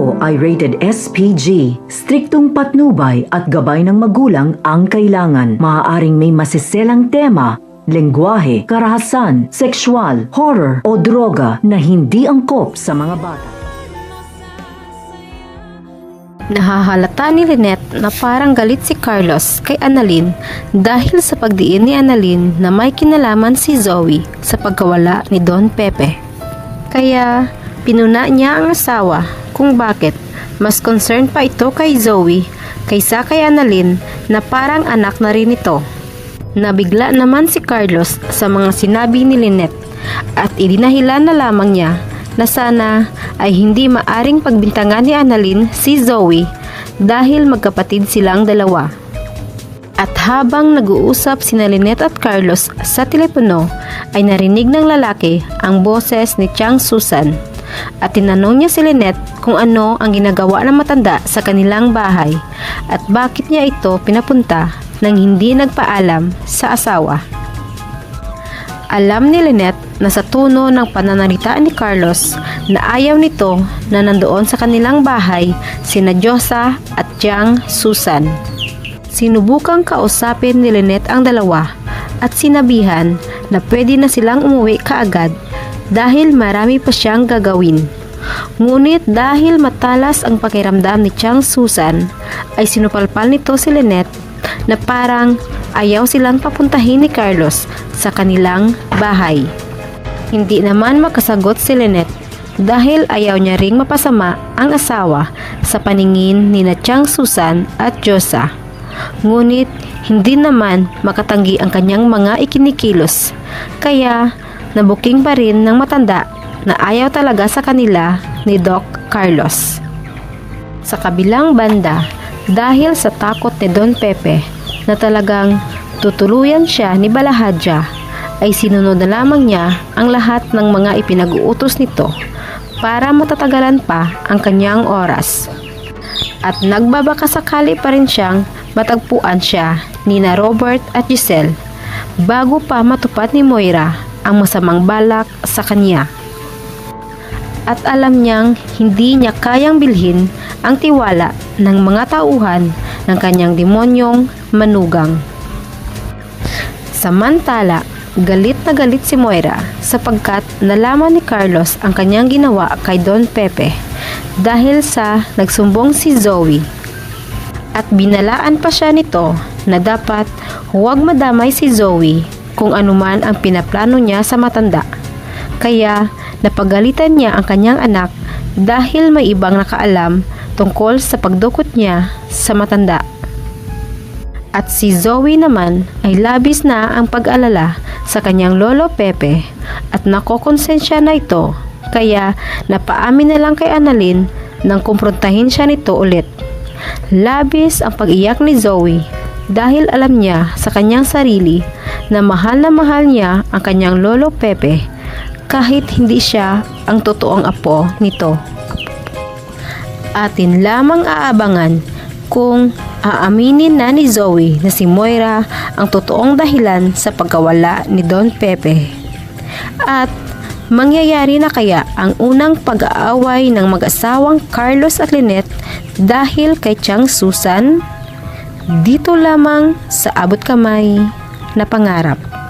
Ito ay rated SPG. Striktong patnubay at gabay ng magulang ang kailangan. Maaaring may masiselang tema, lengguwahe, karahasan, sexual, horror o droga na hindi angkop sa mga bata. Nahahalata ni Lynette na parang galit si Carlos kay Annalyn dahil sa pagdiin ni Annalyn na may kinalaman si Zoe sa pagkawala ni Don Pepe. Kaya pinuna niya ang asawa kung bakit mas concerned pa ito kay Zoe kaysa kay Annalyn na parang anak na rin ito. Nabigla naman si Carlos sa mga sinabi ni Lynette at idinahilan na lamang niya na sana ay hindi maaring pagbintangan ni Annalyn si Zoe dahil magkapatid silang dalawa. At habang nag-uusap sina Lynette at Carlos sa telepono ay narinig ng lalaki ang boses ni Chang Susan at tinanong niya si Lynette kung ano ang ginagawa ng matanda sa kanilang bahay at bakit niya ito pinapunta nang hindi nagpaalam sa asawa. Alam ni Lynette na sa tono ng pananalita ni Carlos na ayaw nito na nandoon sa kanilang bahay sina Josa at Chang Susan. Sinubukang kausapin ni Lynette ang dalawa at sinabihan na pwede na silang umuwi kaagad dahil marami pa siyang gagawin. Ngunit dahil matalas ang pakiramdam ni Chang Susan ay sinupalpal nito si Lynette na parang ayaw silang papuntahin ni Carlos sa kanilang bahay. Hindi naman makasagot si Lynette dahil ayaw niya ring mapasama ang asawa sa paningin ni na Chang Susan at Josa. Ngunit hindi naman makatanggi ang kanyang mga ikinikilos kaya nabuking pa rin ng matanda na ayaw talaga sa kanila ni Doc Carlos. Sa kabilang banda, dahil sa takot ni Don Pepe na talagang tutuluyan siya ni Balahadja, ay sinunod na lamang niya ang lahat ng mga ipinag-uutos nito para matatagalan pa ang kanyang oras. At nagbabakasakali pa rin siyang matagpuan siya ni na Robert at Giselle bago pa matupad ni Moira ang masamang balak sa kanya. At alam niyang hindi niya kayang bilhin ang tiwala ng mga tauhan ng kanyang demonyong manugang. Samantala, galit na galit si Moira sapagkat nalaman ni Carlos ang kanyang ginawa kay Don Pepe dahil sa nagsumbong si Zoe. At binalaan pa siya nito na dapat huwag madamay si Zoe kung anuman ang pinaplano niya sa matanda. Kaya napagalitan niya ang kanyang anak dahil may ibang nakaalam tungkol sa pagdukot niya sa matanda. At si Zoe naman ay labis na ang pag-alala sa kanyang lolo Pepe at nakokonsensya na ito kaya napaamin na lang kay Annalyn nang kumprontahin siya nito ulit. Labis ang pag-iyak ni Zoe dahil alam niya sa kanyang sarili na mahal niya ang kanyang lolo Pepe kahit hindi siya ang totoong apo nito. Atin lamang aabangan kung aaminin na ni Zoe na si Moira ang totoong dahilan sa pagkawala ni Don Pepe. At mangyayari na kaya ang unang pag-aaway ng mag-asawang Carlos at Lynette dahil kay Chang Susan? Dito lamang sa Abot Kamay na Pangarap.